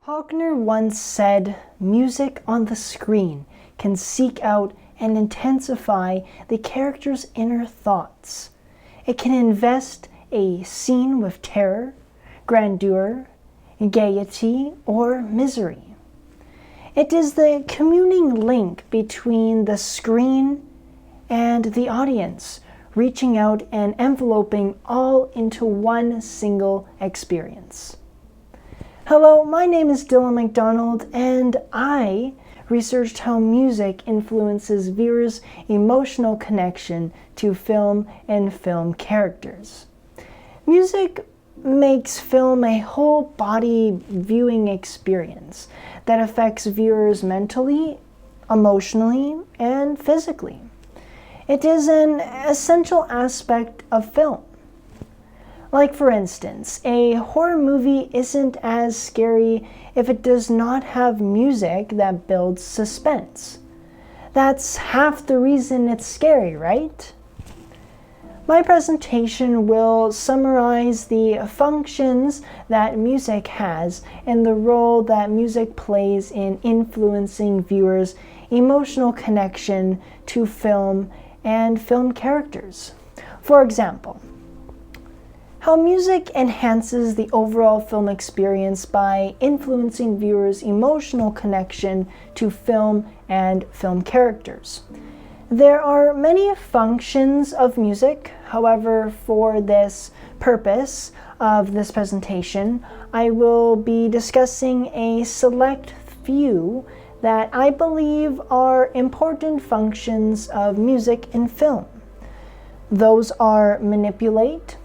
Faulkner once said, "Music on the screen can seek out and intensify the character's inner thoughts. It can invest a scene with terror, grandeur, gaiety, or misery. It is the communing link between the screen and the audience, reaching out and enveloping all into one single experience." Hello, my name is Dylan McDonald, and I researched how music influences viewers' emotional connection to film and film characters. Music makes film a whole body viewing experience that affects viewers mentally, emotionally, and physically. It is an essential aspect of film. Like, for instance, a horror movie isn't as scary if it does not have music that builds suspense. That's half the reason it's scary, right? My presentation will summarize the functions that music has and the role that music plays in influencing viewers' emotional connection to film and film characters. For example, how music enhances the overall film experience by influencing viewers' emotional connection to film and film characters. There are many functions of music. However, for this purpose of this presentation, I will be discussing a select few that I believe are important functions of music in film. Those are manipulate,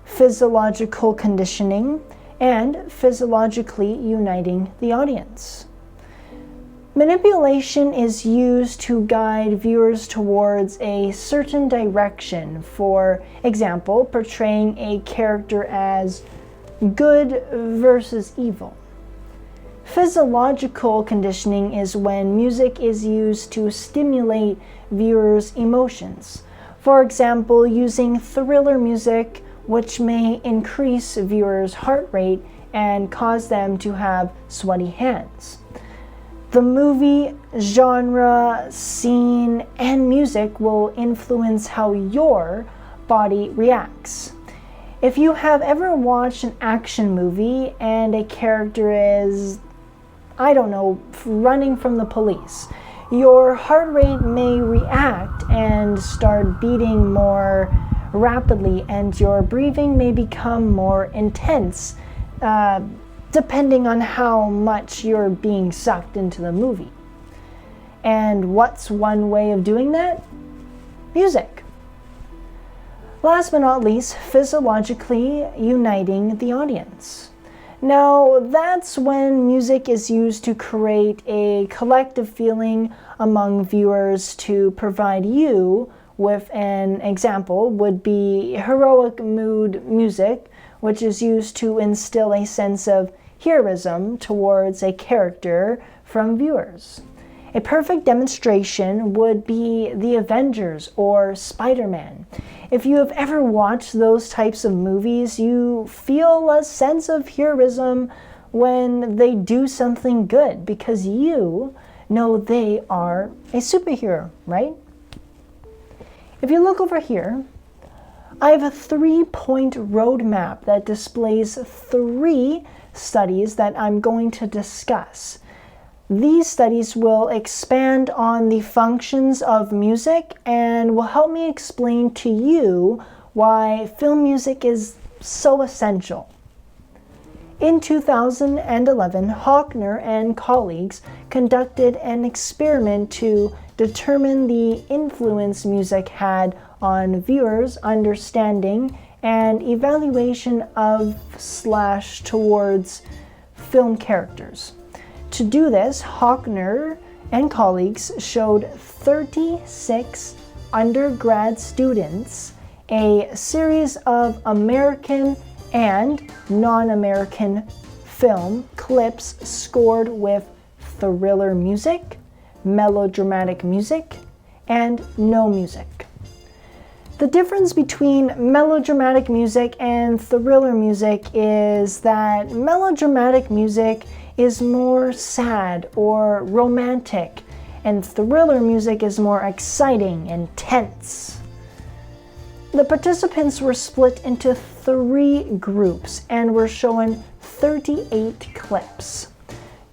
physiological conditioning, and physiologically uniting the audience. Manipulation is used to guide viewers towards a certain direction, for example, portraying a character as good versus evil. Physiological conditioning is when music is used to stimulate viewers' emotions. For example, using thriller music, which may increase viewers' heart rate and cause them to have sweaty hands. The movie, genre, scene, and music will influence how your body reacts. If you have ever watched an action movie and a character is, running from the police, your heart rate may react and start beating more rapidly, and your breathing may become more intense, depending on how much you're being sucked into the movie. And what's one way of doing that? Music. Last but not least, physiologically uniting the audience. Now, that's when music is used to create a collective feeling among viewers to provide you with an example would be heroic mood music, which is used to instill a sense of heroism towards a character from viewers. A perfect demonstration would be The Avengers or Spider-Man. If you have ever watched those types of movies, you feel a sense of heroism when they do something good because you know they are a superhero, right? If you look over here, I have a 3-point roadmap that displays 3 studies that I'm going to discuss. These studies will expand on the functions of music and will help me explain to you why film music is so essential. In 2011, Faulkner and colleagues conducted an experiment to determine the influence music had on viewers' understanding and evaluation of / towards film characters. To do this, Faulkner and colleagues showed 36 undergrad students a series of American and non-American film clips scored with thriller music, melodramatic music, and no music. The difference between melodramatic music and thriller music is that melodramatic music is more sad or romantic, and thriller music is more exciting and tense. The participants were split into 3 groups and were shown 38 clips.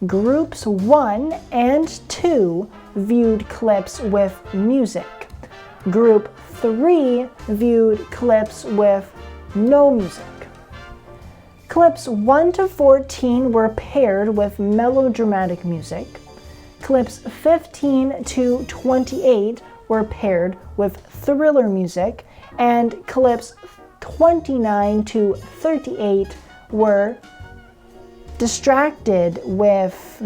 Groups 1 and 2 viewed clips with music. Group 3 viewed clips with no music. Clips 1 to 14 were paired with melodramatic music. Clips 15 to 28 were paired with thriller music, and clips 29 to 38 were distracted with,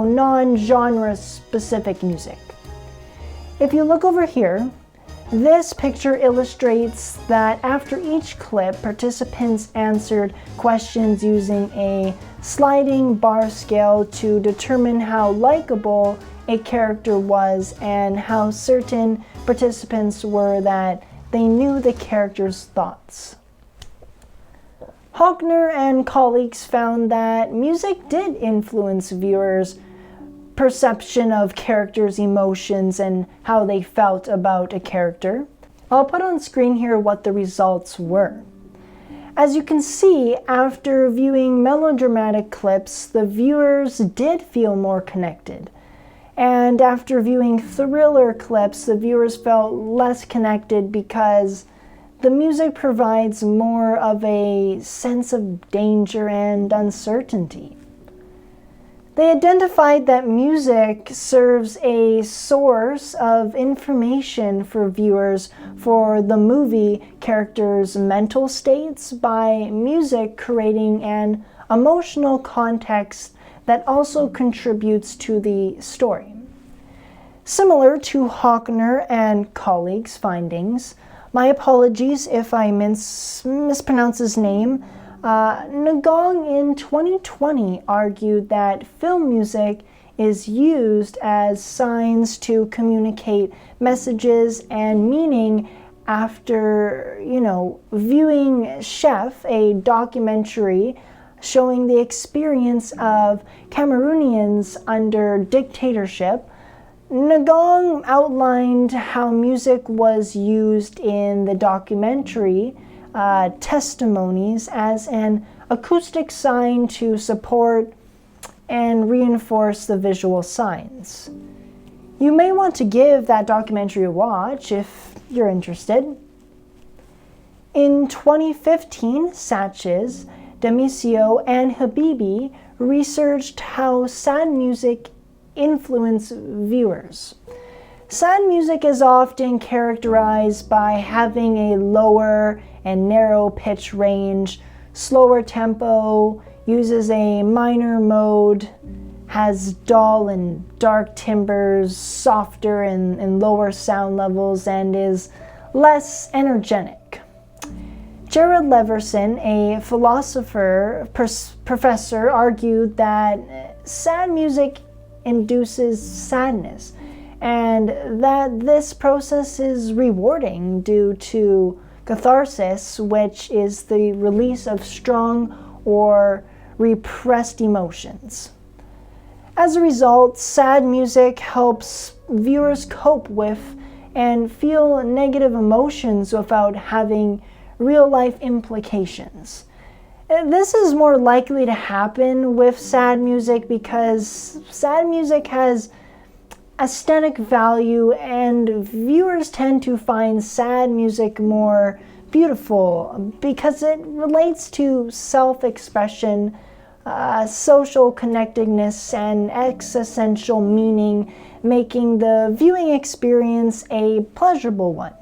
non-genre specific music. If you look over here, this picture illustrates that after each clip, participants answered questions using a sliding bar scale to determine how likable a character was and how certain participants were that they knew the character's thoughts. Hochner and colleagues found that music did influence viewers' perception of characters' emotions and how they felt about a character. I'll put on screen here what the results were. As you can see, after viewing melodramatic clips, the viewers did feel more connected. And after viewing thriller clips, the viewers felt less connected because the music provides more of a sense of danger and uncertainty. They identified that music serves a source of information for viewers for the movie characters' mental states by music creating an emotional context that also contributes to the story. Similar to Hochner and colleagues' findings, my apologies if I mispronounce his name, Ngong in 2020 argued that film music is used as signs to communicate messages and meaning after, viewing Chef, a documentary showing the experience of Cameroonians under dictatorship. Ngong outlined how music was used in the documentary testimonies as an acoustic sign to support and reinforce the visual signs. You may want to give that documentary a watch if you're interested. In 2015, Satches, Demisio, and Habibi researched how sad music influences viewers. Sad music is often characterized by having a lower and narrow pitch range, slower tempo, uses a minor mode, has dull and dark timbres, softer and lower sound levels, and is less energetic. Jared Leverson, a philosopher professor, argued that sad music induces sadness, and that this process is rewarding due to catharsis, which is the release of strong or repressed emotions. As a result, sad music helps viewers cope with and feel negative emotions without having real-life implications. This is more likely to happen with sad music because sad music has aesthetic value and viewers tend to find sad music more beautiful because it relates to self-expression, social connectedness, and existential meaning, making the viewing experience a pleasurable one.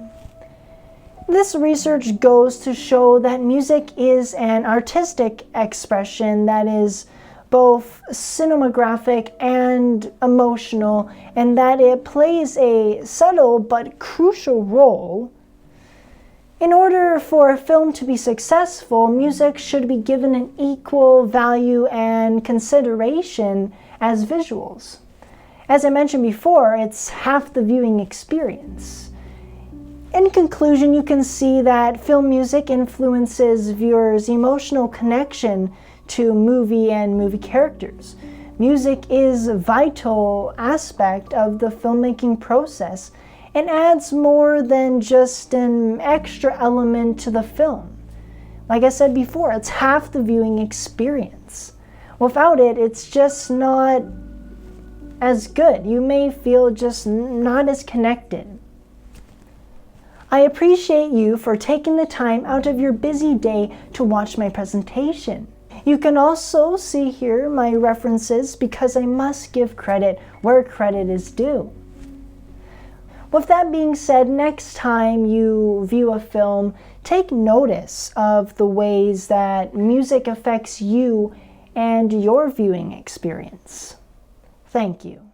This research goes to show that music is an artistic expression that is both cinematographic and emotional, and that it plays a subtle but crucial role. In order for a film to be successful, music should be given an equal value and consideration as visuals. As I mentioned before, it's half the viewing experience. In conclusion, you can see that film music influences viewers' emotional connection to movie and movie characters. Music is a vital aspect of the filmmaking process and adds more than just an extra element to the film. Like I said before, it's half the viewing experience. Without it, it's just not as good. You may feel just not as connected. I appreciate you for taking the time out of your busy day to watch my presentation. You can also see here my references because I must give credit where credit is due. With that being said, next time you view a film, take notice of the ways that music affects you and your viewing experience. Thank you.